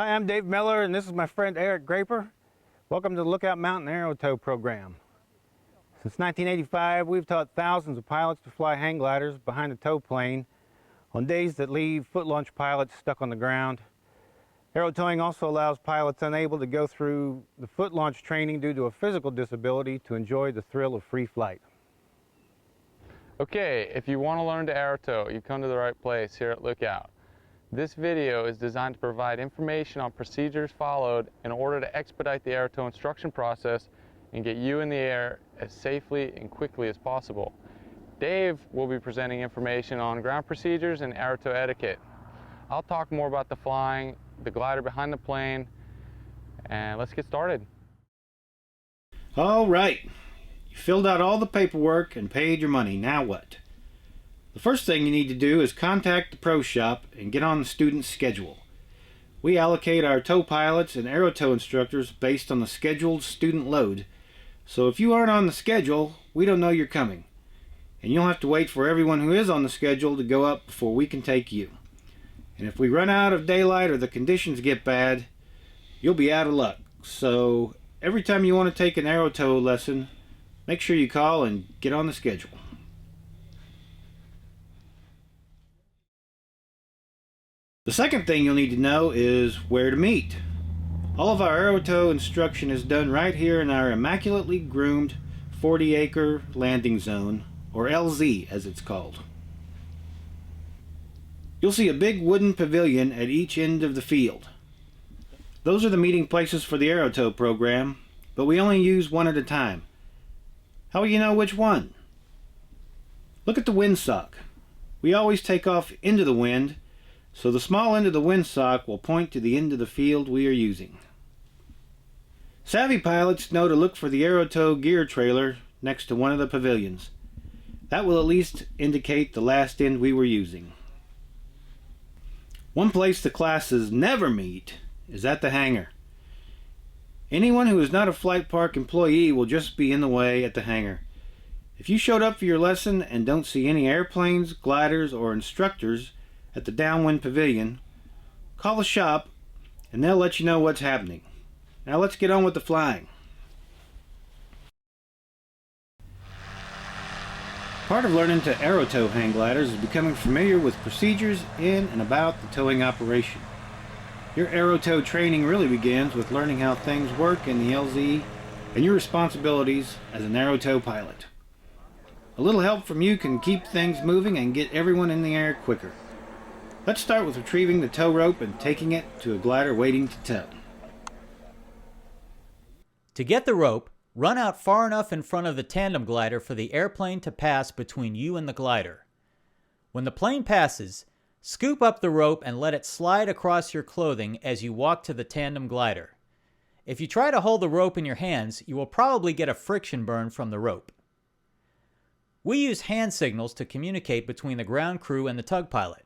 Hi, I'm Dave Miller, and this is my friend Eric Graper. Welcome to the Lookout Mountain Aerotow program. Since 1985, we've taught thousands of pilots to fly hang gliders behind the tow plane on days that leave foot-launch pilots stuck on the ground. Aerotowing also allows pilots unable to go through the foot-launch training due to a physical disability to enjoy the thrill of free flight. Okay, if you want to learn to aerotow, you come to the right place here at Lookout. This video is designed to provide information on procedures followed in order to expedite the aerotow instruction process and get you in the air as safely and quickly as possible. Dave will be presenting information on ground procedures and aerotow etiquette. I'll talk more about the flying, the glider behind the plane, and let's get started. All right, you filled out all the paperwork and paid your money. Now what? The first thing you need to do is contact the pro shop and get on the student's schedule. We allocate our tow pilots and aerotow instructors based on the scheduled student load. So if you aren't on the schedule, we don't know you're coming. And you'll have to wait for everyone who is on the schedule to go up before we can take you. And if we run out of daylight or the conditions get bad, you'll be out of luck. So every time you want to take an aerotow lesson, make sure you call and get on the schedule. The second thing you'll need to know is where to meet. All of our aerotow instruction is done right here in our immaculately groomed 40-acre landing zone, or LZ as it's called. You'll see a big wooden pavilion at each end of the field. Those are the meeting places for the aerotow program, but we only use one at a time. How will you know which one? Look at the windsock. We always take off into the wind, so the small end of the windsock will point to the end of the field we are using. Savvy pilots know to look for the aerotow gear trailer next to one of the pavilions. That will at least indicate the last end we were using. One place the classes never meet is at the hangar. Anyone who is not a flight park employee will just be in the way at the hangar. If you showed up for your lesson and don't see any airplanes, gliders, or instructors at the downwind pavilion, call the shop and they'll let you know what's happening. Now let's get on with the flying. Part of learning to aerotow hang gliders is becoming familiar with procedures in and about the towing operation. Your aerotow training really begins with learning how things work in the LZ and your responsibilities as an aerotow pilot. A little help from you can keep things moving and get everyone in the air quicker. Let's start with retrieving the tow rope and taking it to a glider waiting to tow. To get the rope, run out far enough in front of the tandem glider for the airplane to pass between you and the glider. When the plane passes, scoop up the rope and let it slide across your clothing as you walk to the tandem glider. If you try to hold the rope in your hands, you will probably get a friction burn from the rope. We use hand signals to communicate between the ground crew and the tug pilot.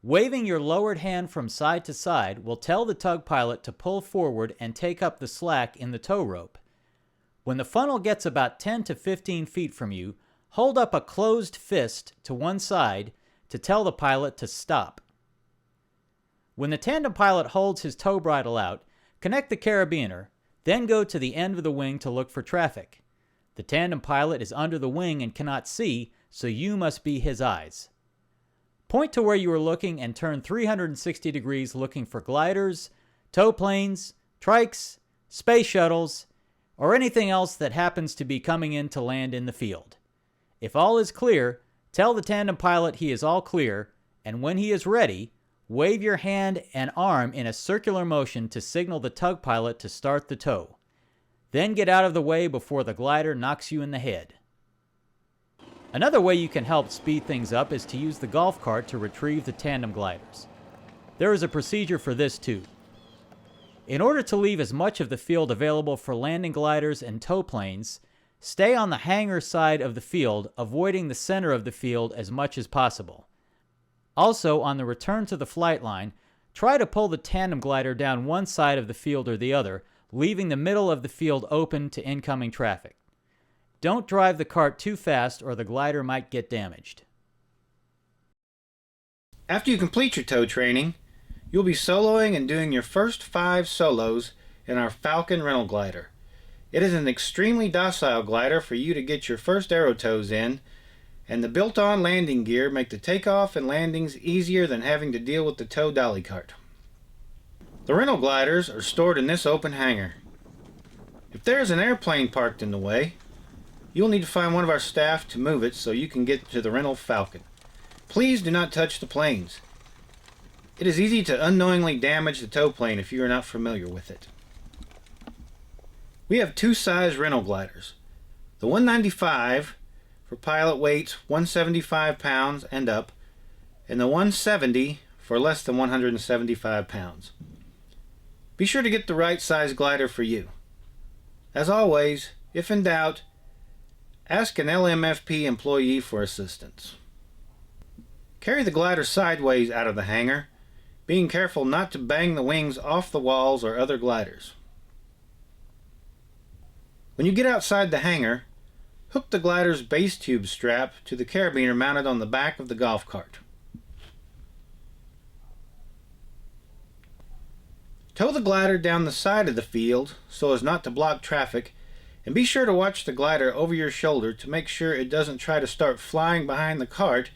Waving your lowered hand from side to side will tell the tug pilot to pull forward and take up the slack in the tow rope. When the funnel gets about 10 to 15 feet from you, hold up a closed fist to one side to tell the pilot to stop. When the tandem pilot holds his tow bridle out, connect the carabiner, then go to the end of the wing to look for traffic. The tandem pilot is under the wing and cannot see, so you must be his eyes. Point to where you are looking and turn 360 degrees looking for gliders, tow planes, trikes, space shuttles, or anything else that happens to be coming in to land in the field. If all is clear, tell the tandem pilot he is all clear, and when he is ready, wave your hand and arm in a circular motion to signal the tug pilot to start the tow. Then get out of the way before the glider knocks you in the head. Another way you can help speed things up is to use the golf cart to retrieve the tandem gliders. There is a procedure for this too. In order to leave as much of the field available for landing gliders and tow planes, stay on the hangar side of the field, avoiding the center of the field as much as possible. Also, on the return to the flight line, try to pull the tandem glider down one side of the field or the other, leaving the middle of the field open to incoming traffic. Don't drive the cart too fast or the glider might get damaged. After you complete your tow training, You'll be soloing and doing your first 5 solos in our Falcon rental glider. It is an extremely docile glider for you to get your first Aerotows in, and the built-on landing gear make the takeoff and landings easier than having to deal with the tow dolly cart. The rental gliders are stored in this open hangar. If there is an airplane parked in the way, you'll need to find one of our staff to move it so you can get to the rental Falcon. Please do not touch the planes. It is easy to unknowingly damage the tow plane if you are not familiar with it. We have 2 size rental gliders. The 195 for pilot weights 175 pounds and up, and the 170 for less than 175 pounds. Be sure to get the right size glider for you. As always, if in doubt, ask an LMFP employee for assistance. Carry the glider sideways out of the hangar, being careful not to bang the wings off the walls or other gliders. When you get outside the hangar, hook the glider's base tube strap to the carabiner mounted on the back of the golf cart. Tow the glider down the side of the field so as not to block traffic, and be sure to watch the glider over your shoulder to make sure it doesn't try to start flying behind the cart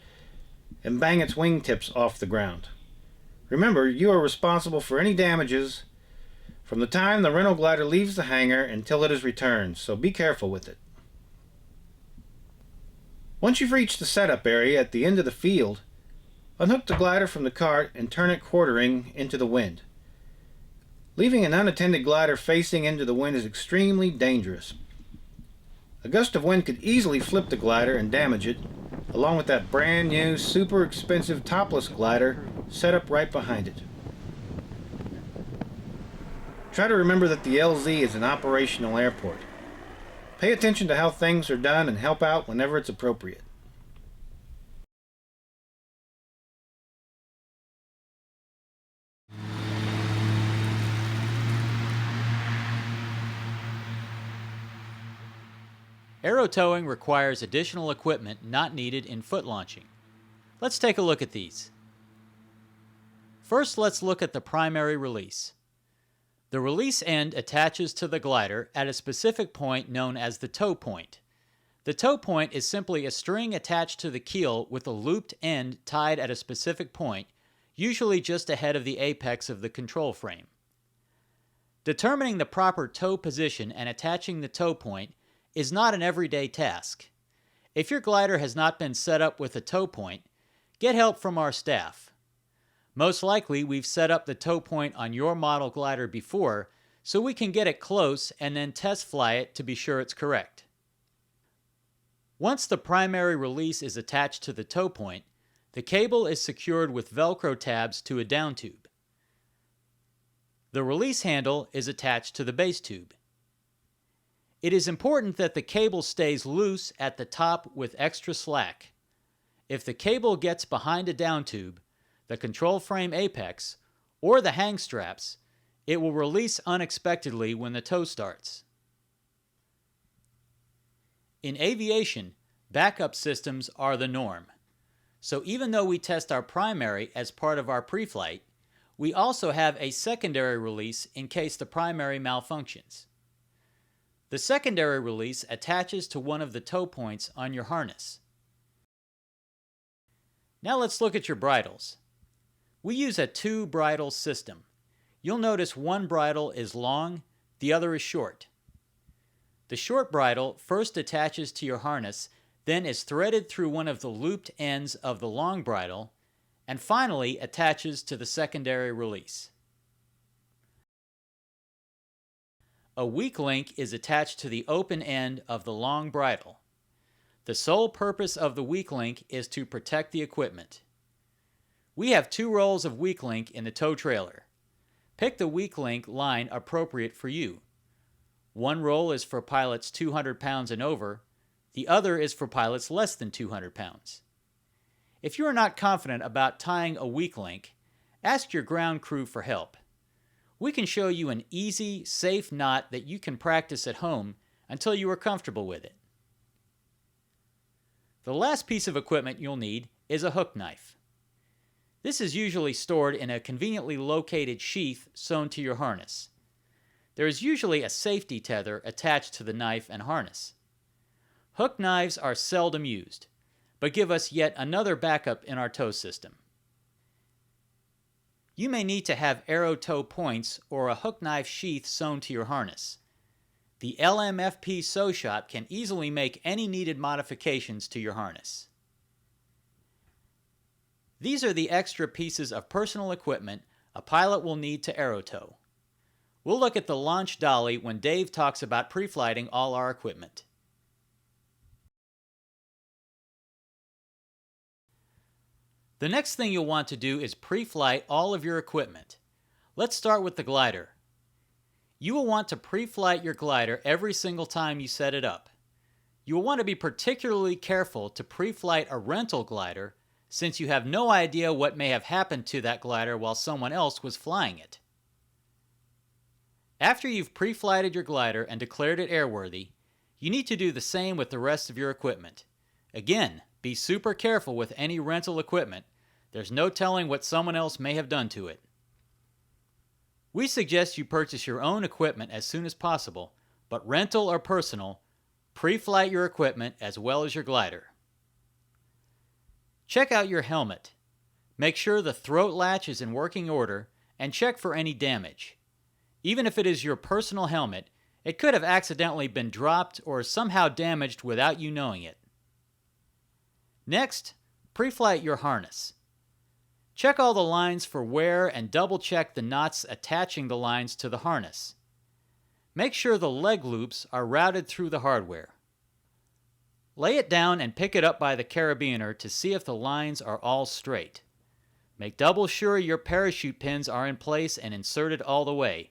and bang its wingtips off the ground. Remember, you are responsible for any damages from the time the rental glider leaves the hangar until it is returned, so be careful with it. Once you've reached the setup area at the end of the field, unhook the glider from the cart and turn it quartering into the wind. Leaving an unattended glider facing into the wind is extremely dangerous. A gust of wind could easily flip the glider and damage it, along with that brand new, super expensive topless glider set up right behind it. Try to remember that the LZ is an operational airport. Pay attention to how things are done and help out whenever it's appropriate. Aerotowing requires additional equipment not needed in foot launching. Let's take a look at these. First, let's look at the primary release. The release end attaches to the glider at a specific point known as the tow point. The tow point is simply a string attached to the keel with a looped end tied at a specific point, usually just ahead of the apex of the control frame. Determining the proper tow position and attaching the tow point is not an everyday task. If your glider has not been set up with a tow point, get help from our staff. Most likely we've set up the tow point on your model glider before, so we can get it close and then test fly it to be sure it's correct. Once the primary release is attached to the tow point, the cable is secured with Velcro tabs to a down tube. The release handle is attached to the base tube. It is important that the cable stays loose at the top with extra slack. If the cable gets behind a down tube, the control frame apex, or the hang straps, it will release unexpectedly when the tow starts. In aviation, backup systems are the norm. So even though we test our primary as part of our pre-flight, we also have a secondary release in case the primary malfunctions. The secondary release attaches to one of the tow points on your harness. Now let's look at your bridles. We use a 2-bridle system. You'll notice one bridle is long, the other is short. The short bridle first attaches to your harness, then is threaded through one of the looped ends of the long bridle, and finally attaches to the secondary release. A weak link is attached to the open end of the long bridle. The sole purpose of the weak link is to protect the equipment. We have 2 rolls of weak link in the tow trailer. Pick the weak link line appropriate for you. One roll is for pilots 200 pounds and over. The other is for pilots less than 200 pounds. If you are not confident about tying a weak link, ask your ground crew for help. We can show you an easy, safe knot that you can practice at home until you are comfortable with it. The last piece of equipment you'll need is a hook knife. This is usually stored in a conveniently located sheath sewn to your harness. There is usually a safety tether attached to the knife and harness. Hook knives are seldom used, but give us yet another backup in our tow system. You may need to have Aerotow points or a hook knife sheath sewn to your harness. The LMFP Sew Shop can easily make any needed modifications to your harness. These are the extra pieces of personal equipment a pilot will need to Aerotow. We'll look at the launch dolly when Dave talks about pre-flighting all our equipment. The next thing you'll want to do is pre-flight all of your equipment. Let's start with the glider. You will want to pre-flight your glider every single time you set it up. You will want to be particularly careful to pre-flight a rental glider since you have no idea what may have happened to that glider while someone else was flying it. After you've pre-flighted your glider and declared it airworthy, you need to do the same with the rest of your equipment. Again, be super careful with any rental equipment. There's no telling what someone else may have done to it. We suggest you purchase your own equipment as soon as possible, but rental or personal, pre-flight your equipment as well as your glider. Check out your helmet. Make sure the throat latch is in working order and check for any damage. Even if it is your personal helmet, it could have accidentally been dropped or somehow damaged without you knowing it. Next, pre-flight your harness. Check all the lines for wear and double-check the knots attaching the lines to the harness. Make sure the leg loops are routed through the hardware. Lay it down and pick it up by the carabiner to see if the lines are all straight. Make double sure your parachute pins are in place and inserted all the way.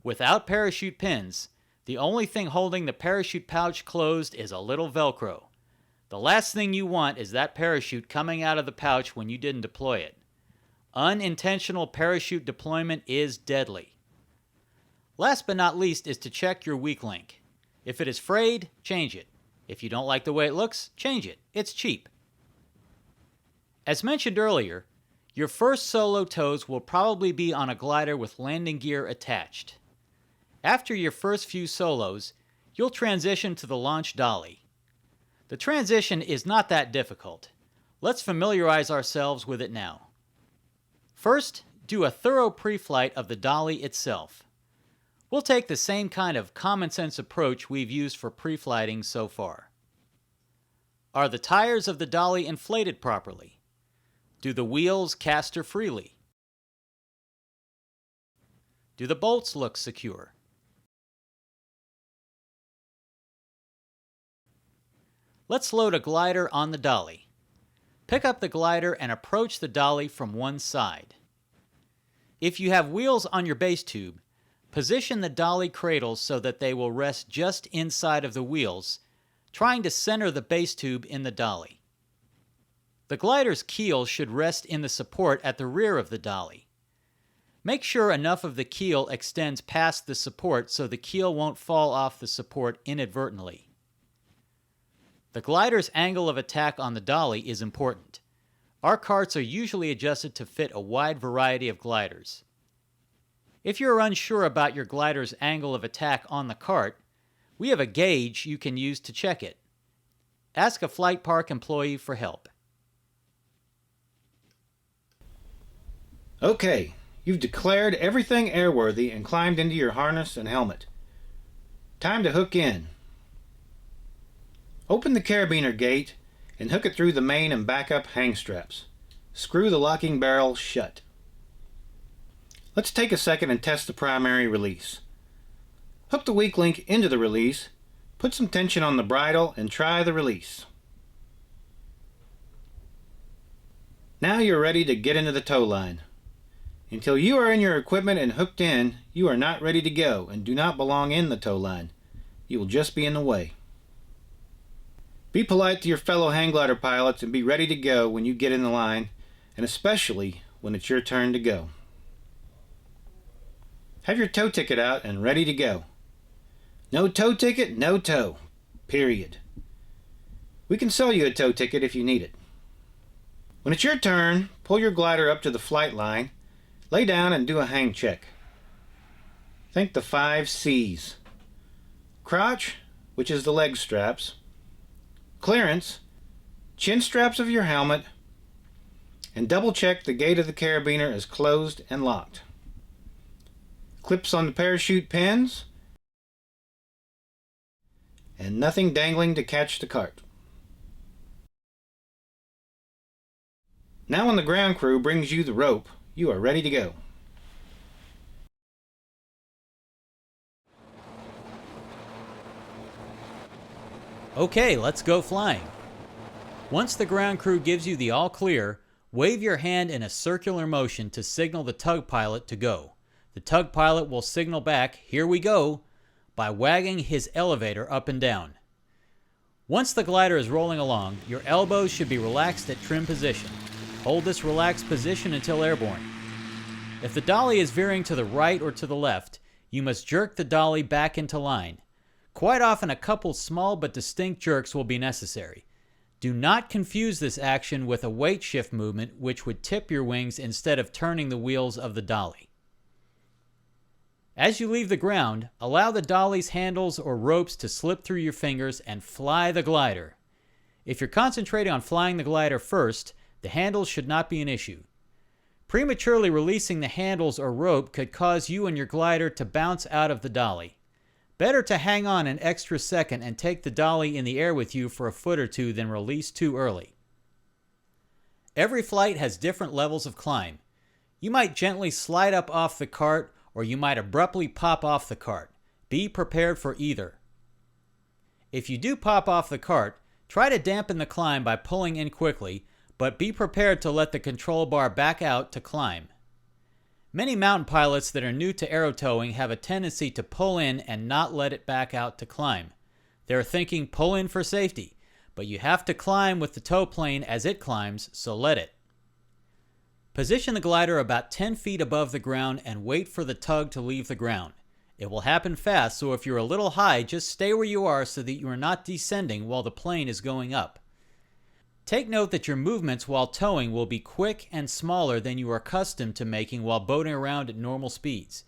Without parachute pins, the only thing holding the parachute pouch closed is a little Velcro. The last thing you want is that parachute coming out of the pouch when you didn't deploy it. Unintentional parachute deployment is deadly. Last but not least is to check your weak link. If it is frayed, change it. If you don't like the way it looks, change it. It's cheap. As mentioned earlier, your first solo tows will probably be on a glider with landing gear attached. After your first few solos, you'll transition to the launch dolly. The transition is not that difficult. Let's familiarize ourselves with it now. First, do a thorough pre-flight of the dolly itself. We'll take the same kind of common sense approach we've used for pre-flighting so far. Are the tires of the dolly inflated properly? Do the wheels caster freely? Do the bolts look secure? Let's load a glider on the dolly. Pick up the glider and approach the dolly from one side. If you have wheels on your base tube, position the dolly cradles so that they will rest just inside of the wheels, trying to center the base tube in the dolly. The glider's keel should rest in the support at the rear of the dolly. Make sure enough of the keel extends past the support so the keel won't fall off the support inadvertently. The glider's angle of attack on the dolly is important. Our carts are usually adjusted to fit a wide variety of gliders. If you're unsure about your glider's angle of attack on the cart, we have a gauge you can use to check it. Ask a flight park employee for help. Okay, you've declared everything airworthy and climbed into your harness and helmet. Time to hook in. Open the carabiner gate and hook it through the main and backup hang straps. Screw the locking barrel shut. Let's take a second and test the primary release. Hook the weak link into the release, put some tension on the bridle and try the release. Now you're ready to get into the tow line. Until you are in your equipment and hooked in, you are not ready to go and do not belong in the tow line. You will just be in the way. Be polite to your fellow hang glider pilots and be ready to go when you get in the line, and especially when it's your turn to go. Have your tow ticket out and ready to go. No tow ticket, no tow. Period. We can sell you a tow ticket if you need it. When it's your turn, pull your glider up to the flight line, lay down and do a hang check. Think the 5 C's. Crotch, which is the leg straps, clearance, chin straps of your helmet, and double check the gate of the carabiner is closed and locked. Clips on the parachute pins, and nothing dangling to catch the cart. Now when the ground crew brings you the rope, you are ready to go. Okay, let's go flying. Once the ground crew gives you the all clear, wave your hand in a circular motion to signal the tug pilot to go. The tug pilot will signal back, "Here we go," by wagging his elevator up and down. Once the glider is rolling along, your elbows should be relaxed at trim position. Hold this relaxed position until airborne. If the dolly is veering to the right or to the left, you must jerk the dolly back into line. Quite often a couple small but distinct jerks will be necessary. Do not confuse this action with a weight shift movement, which would tip your wings instead of turning the wheels of the dolly. As you leave the ground, allow the dolly's handles or ropes to slip through your fingers and fly the glider. If you're concentrating on flying the glider first, the handles should not be an issue. Prematurely releasing the handles or rope could cause you and your glider to bounce out of the dolly. Better to hang on an extra second and take the dolly in the air with you for a foot or two than release too early. Every flight has different levels of climb. You might gently slide up off the cart, or you might abruptly pop off the cart. Be prepared for either. If you do pop off the cart, try to dampen the climb by pulling in quickly, but be prepared to let the control bar back out to climb. Many mountain pilots that are new to aerotowing have a tendency to pull in and not let it back out to climb. They're thinking pull in for safety, but you have to climb with the tow plane as it climbs, so let it. Position the glider about 10 feet above the ground and wait for the tug to leave the ground. It will happen fast, so if you're a little high, just stay where you are so that you are not descending while the plane is going up. Take note that your movements while towing will be quick and smaller than you are accustomed to making while boating around at normal speeds.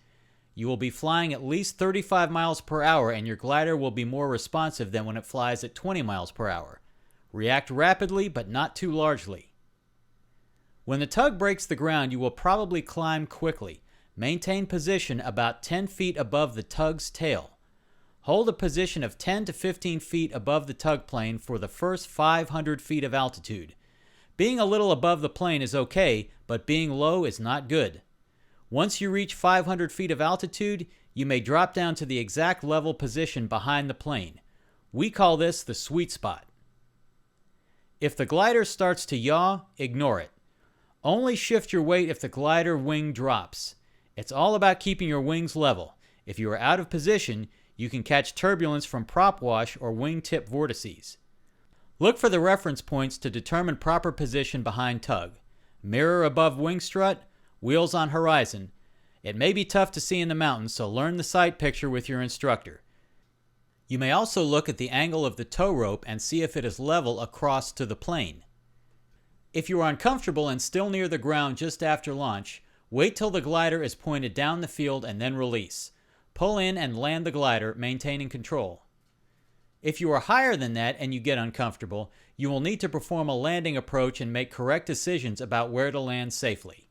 You will be flying at least 35 miles per hour and your glider will be more responsive than when it flies at 20 miles per hour. React rapidly but not too largely. When the tug breaks the ground, you will probably climb quickly. Maintain position about 10 feet above the tug's tail. Hold a position of 10 to 15 feet above the tug plane for the first 500 feet of altitude. Being a little above the plane is okay, but being low is not good. Once you reach 500 feet of altitude, you may drop down to the exact level position behind the plane. We call this the sweet spot. If the glider starts to yaw, ignore it. Only shift your weight if the glider wing drops. It's all about keeping your wings level. If you are out of position, you can catch turbulence from prop wash or wingtip vortices. Look for the reference points to determine proper position behind tug. Mirror above wing strut, wheels on horizon. It may be tough to see in the mountains, so learn the sight picture with your instructor. You may also look at the angle of the tow rope and see if it is level across to the plane. If you are uncomfortable and still near the ground just after launch, wait till the glider is pointed down the field and then release. Pull in and land the glider, maintaining control. If you are higher than that and you get uncomfortable, you will need to perform a landing approach and make correct decisions about where to land safely.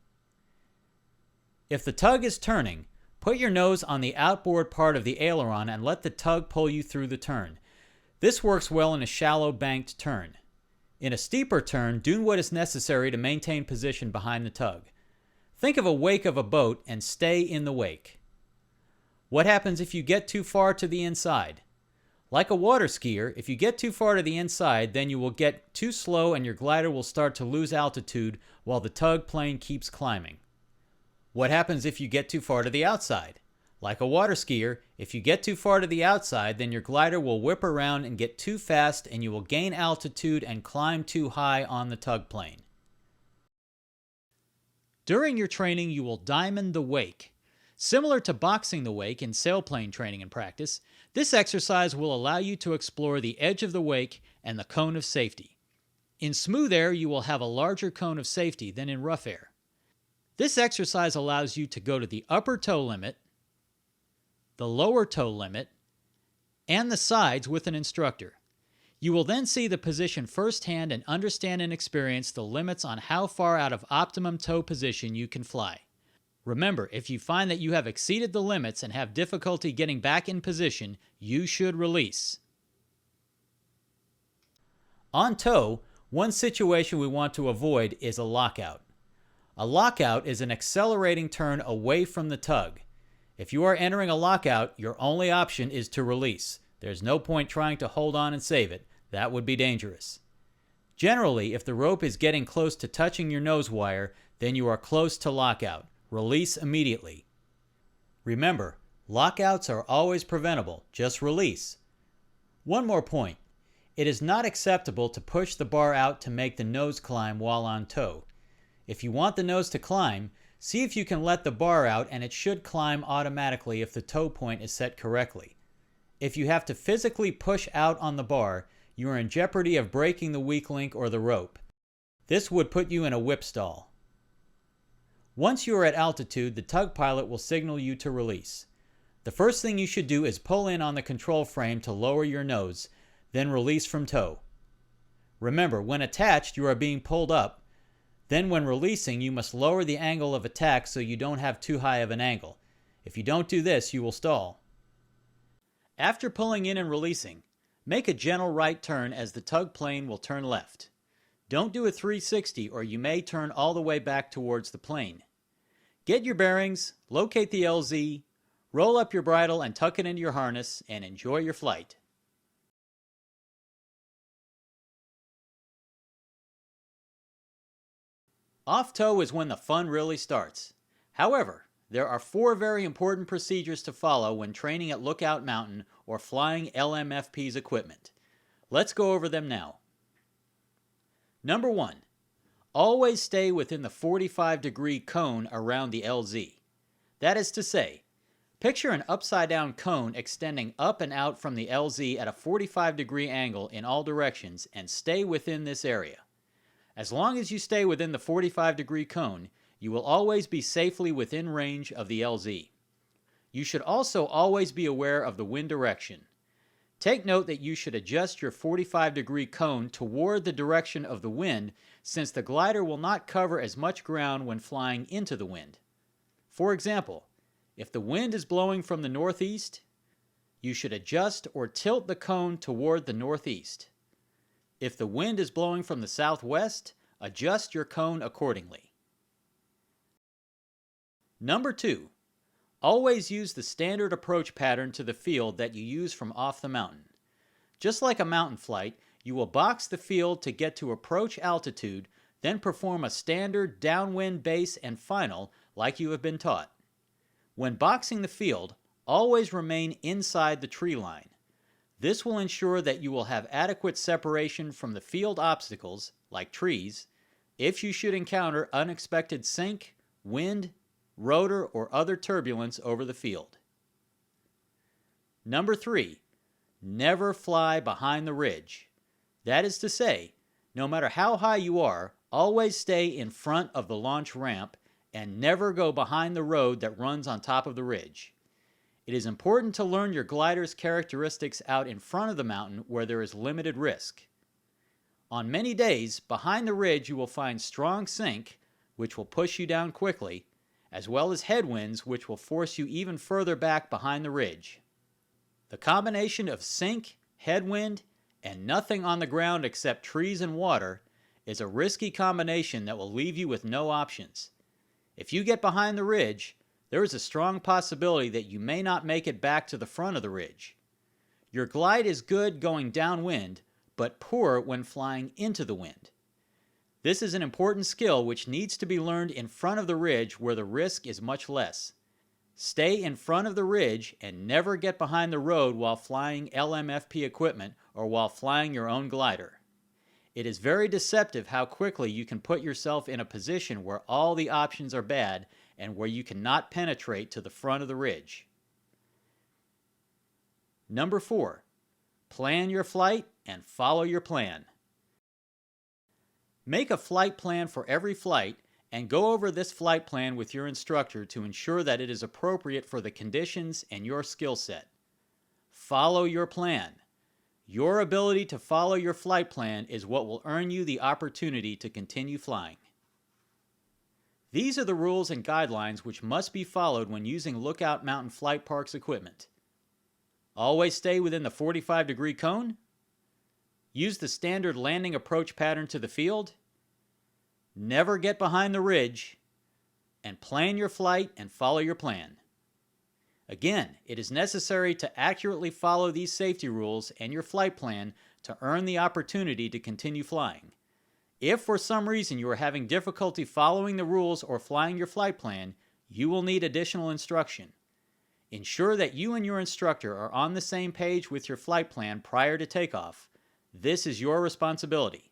If the tug is turning, put your nose on the outboard part of the aileron and let the tug pull you through the turn. This works well in a shallow banked turn. In a steeper turn, do what is necessary to maintain position behind the tug. Think of a wake of a boat and stay in the wake. What happens if you get too far to the inside? Like a water skier, if you get too far to the inside, then you will get too slow and your glider will start to lose altitude while the tug plane keeps climbing. What happens if you get too far to the outside? Like a water skier, if you get too far to the outside, then your glider will whip around and get too fast and you will gain altitude and climb too high on the tug plane. During your training, you will diamond the wake. Similar to boxing the wake in sailplane training and practice, this exercise will allow you to explore the edge of the wake and the cone of safety. In smooth air, you will have a larger cone of safety than in rough air. This exercise allows you to go to the upper toe limit, the lower toe limit, and the sides with an instructor. You will then see the position firsthand and understand and experience the limits on how far out of optimum toe position you can fly. Remember, if you find that you have exceeded the limits and have difficulty getting back in position, you should release. On tow, one situation we want to avoid is a lockout. A lockout is an accelerating turn away from the tug. If you are entering a lockout, your only option is to release. There's no point trying to hold on and save it. That would be dangerous. Generally, if the rope is getting close to touching your nose wire, then you are close to lockout. Release immediately. Remember, lockouts are always preventable. Just release. One more point. It is not acceptable to push the bar out to make the nose climb while on tow. If you want the nose to climb, see if you can let the bar out, and it should climb automatically if the tow point is set correctly. If you have to physically push out on the bar, you are in jeopardy of breaking the weak link or the rope. This would put you in a whip stall. Once you are at altitude, the tug pilot will signal you to release. The first thing you should do is pull in on the control frame to lower your nose, then release from tow. Remember, when attached, you are being pulled up. Then when releasing, you must lower the angle of attack so you don't have too high of an angle. If you don't do this, you will stall. After pulling in and releasing, make a gentle right turn as the tug plane will turn left. Don't do a 360 or you may turn all the way back towards the plane. Get your bearings, locate the LZ, roll up your bridle and tuck it into your harness, and enjoy your flight. Off tow is when the fun really starts. However, there are 4 very important procedures to follow when training at Lookout Mountain or flying LMFP's equipment. Let's go over them now. Number 1. Always stay within the 45-degree cone around the LZ. That is to say, picture an upside-down cone extending up and out from the LZ at a 45-degree angle in all directions and stay within this area. As long as you stay within the 45-degree cone, you will always be safely within range of the LZ. You should also always be aware of the wind direction. Take note that you should adjust your 45-degree cone toward the direction of the wind, since the glider will not cover as much ground when flying into the wind. For example, if the wind is blowing from the northeast, you should adjust or tilt the cone toward the northeast. If the wind is blowing from the southwest, adjust your cone accordingly. Number 2. Always use the standard approach pattern to the field that you use from off the mountain. Just like a mountain flight, you will box the field to get to approach altitude, then perform a standard downwind base and final like you have been taught. When boxing the field, always remain inside the tree line. This will ensure that you will have adequate separation from the field obstacles, like trees, if you should encounter unexpected sink, wind, rotor, or other turbulence over the field. Number 3. Never fly behind the ridge. That is to say, no matter how high you are, always stay in front of the launch ramp and never go behind the road that runs on top of the ridge. It is important to learn your glider's characteristics out in front of the mountain where there is limited risk. On many days, behind the ridge you will find strong sink, which will push you down quickly, as well as headwinds which will force you even further back behind the ridge. The combination of sink, headwind, and nothing on the ground except trees and water is a risky combination that will leave you with no options. If you get behind the ridge, there is a strong possibility that you may not make it back to the front of the ridge. Your glide is good going downwind, but poor when flying into the wind. This is an important skill which needs to be learned in front of the ridge where the risk is much less. Stay in front of the ridge and never get behind the road while flying LMFP equipment or while flying your own glider. It is very deceptive how quickly you can put yourself in a position where all the options are bad and where you cannot penetrate to the front of the ridge. Number 4. Plan your flight and follow your plan. Make a flight plan for every flight and go over this flight plan with your instructor to ensure that it is appropriate for the conditions and your skill set. Follow your plan. Your ability to follow your flight plan is what will earn you the opportunity to continue flying. These are the rules and guidelines which must be followed when using Lookout Mountain Flight Park's equipment. Always stay within the 45-degree cone. Use the standard landing approach pattern to the field. Never get behind the ridge. And plan your flight and follow your plan. Again, it is necessary to accurately follow these safety rules and your flight plan to earn the opportunity to continue flying. If for some reason you are having difficulty following the rules or flying your flight plan, you will need additional instruction. Ensure that you and your instructor are on the same page with your flight plan prior to takeoff. This is your responsibility.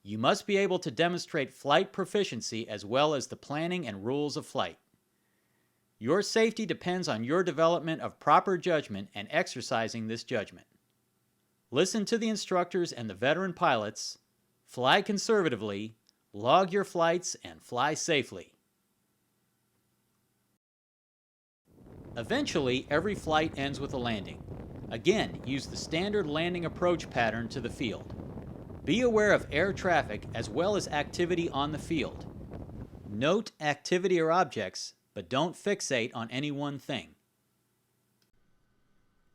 You must be able to demonstrate flight proficiency as well as the planning and rules of flight. Your safety depends on your development of proper judgment and exercising this judgment. Listen to the instructors and the veteran pilots, fly conservatively, log your flights, and fly safely. Eventually, every flight ends with a landing. Again, use the standard landing approach pattern to the field. Be aware of air traffic as well as activity on the field. Note activity or objects, but don't fixate on any one thing.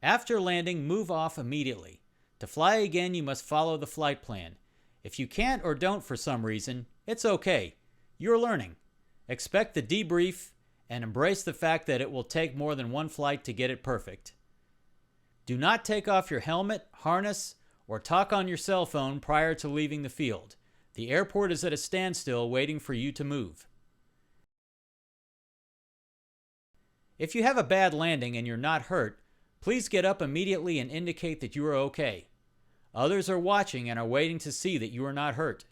After landing, move off immediately. To fly again, you must follow the flight plan. If you can't or don't for some reason, it's okay. You're learning. Expect the debrief and embrace the fact that it will take more than one flight to get it perfect. Do not take off your helmet, harness, or talk on your cell phone prior to leaving the field. The airport is at a standstill waiting for you to move. If you have a bad landing and you're not hurt, please get up immediately and indicate that you are okay. Others are watching and are waiting to see that you are not hurt.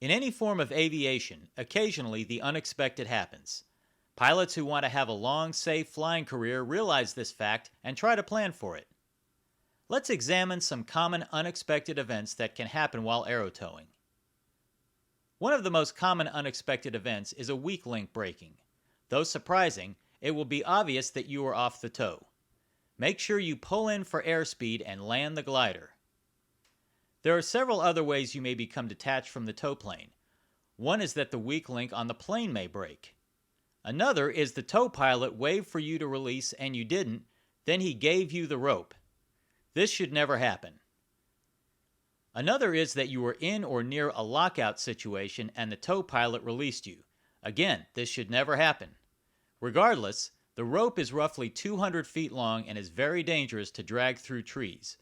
In any form of aviation, occasionally the unexpected happens. Pilots who want to have a long, safe flying career realize this fact and try to plan for it. Let's examine some common unexpected events that can happen while aerotowing. One of the most common unexpected events is a weak link breaking. Though surprising, it will be obvious that you are off the tow. Make sure you pull in for airspeed and land the glider. There are several other ways you may become detached from the tow plane. One is that the weak link on the plane may break. Another is the tow pilot waved for you to release and you didn't, then he gave you the rope. This should never happen. Another is that you were in or near a lockout situation and the tow pilot released you. Again, this should never happen. Regardless, the rope is roughly 200 feet long and is very dangerous to drag through trees.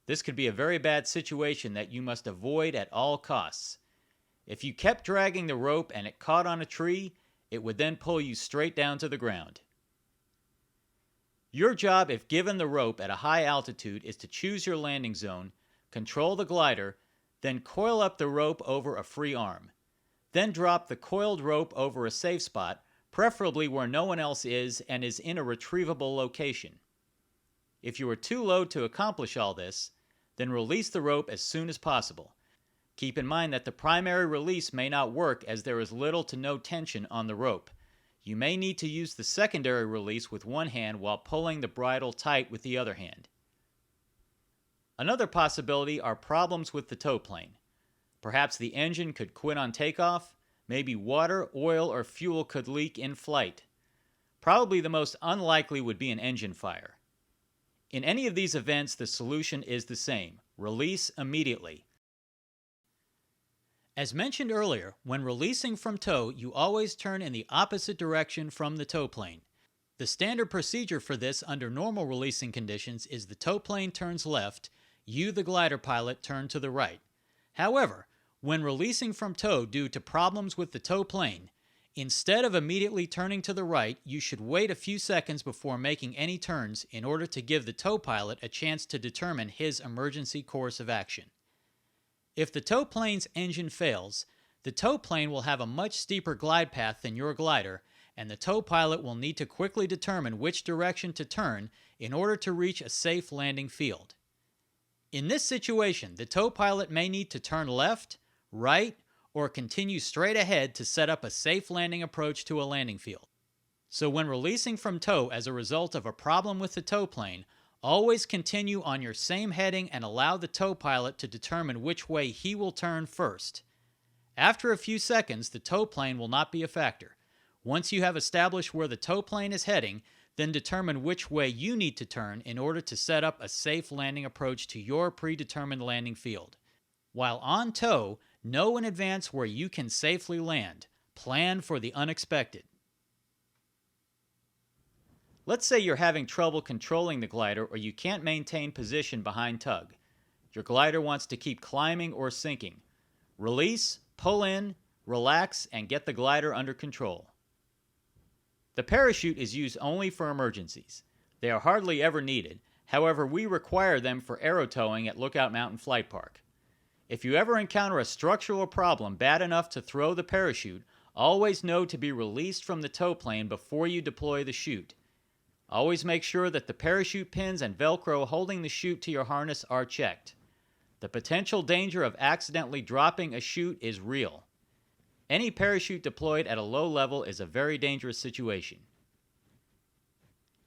This could be a very bad situation that you must avoid at all costs. If you kept dragging the rope and it caught on a tree, it would then pull you straight down to the ground. Your job, if given the rope at a high altitude, is to choose your landing zone, control the glider, then coil up the rope over a free arm. Then drop the coiled rope over a safe spot, preferably where no one else is and is in a retrievable location. If you are too low to accomplish all this, then release the rope as soon as possible. Keep in mind that the primary release may not work as there is little to no tension on the rope. You may need to use the secondary release with one hand while pulling the bridle tight with the other hand. Another possibility are problems with the tow plane. Perhaps the engine could quit on takeoff, maybe water, oil, or fuel could leak in flight. Probably the most unlikely would be an engine fire. In any of these events, the solution is the same: release immediately. As mentioned earlier, when releasing from tow, you always turn in the opposite direction from the tow plane. The standard procedure for this under normal releasing conditions is the tow plane turns left, you, the glider pilot, turn to the right. However, when releasing from tow due to problems with the tow plane, instead of immediately turning to the right, you should wait a few seconds before making any turns in order to give the tow pilot a chance to determine his emergency course of action. If the tow plane's engine fails, the tow plane will have a much steeper glide path than your glider, and the tow pilot will need to quickly determine which direction to turn in order to reach a safe landing field. In this situation, the tow pilot may need to turn left, right, or continue straight ahead to set up a safe landing approach to a landing field. So when releasing from tow as a result of a problem with the tow plane, always continue on your same heading and allow the tow pilot to determine which way he will turn first. After a few seconds, the tow plane will not be a factor. Once you have established where the tow plane is heading, then determine which way you need to turn in order to set up a safe landing approach to your predetermined landing field. While on tow, know in advance where you can safely land. Plan for the unexpected. Let's say you're having trouble controlling the glider or you can't maintain position behind tug. Your glider wants to keep climbing or sinking. Release, pull in, relax, and get the glider under control. The parachute is used only for emergencies. They are hardly ever needed. However, we require them for aerotowing at Lookout Mountain Flight Park. If you ever encounter a structural problem bad enough to throw the parachute, always know to be released from the tow plane before you deploy the chute. Always make sure that the parachute pins and Velcro holding the chute to your harness are checked. The potential danger of accidentally dropping a chute is real. Any parachute deployed at a low level is a very dangerous situation.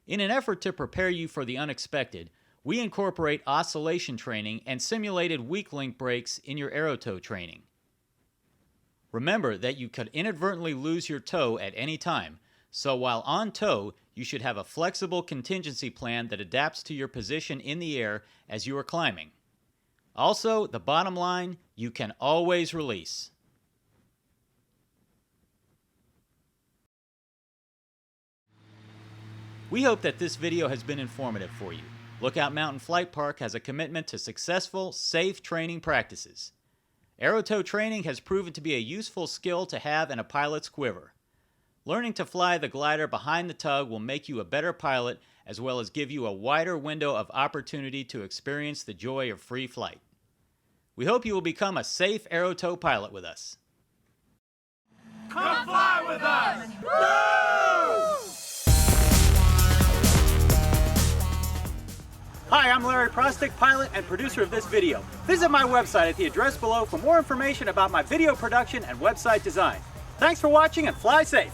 In an effort to prepare you for the unexpected, we incorporate oscillation training and simulated weak link breaks in your Aerotow training. Remember that you could inadvertently lose your tow at any time, so while on tow, you should have a flexible contingency plan that adapts to your position in the air as you are climbing. Also, the bottom line, you can always release. We hope that this video has been informative for you. Lookout Mountain Flight Park has a commitment to successful, safe training practices. Aerotow training has proven to be a useful skill to have in a pilot's quiver. Learning to fly the glider behind the tug will make you a better pilot as well as give you a wider window of opportunity to experience the joy of free flight. We hope you will become a safe Aerotow pilot with us. Come fly with us! Woo! Hi, I'm Larry Prostick, pilot and producer of this video. Visit my website at the address below for more information about my video production and website design. Thanks for watching and fly safe!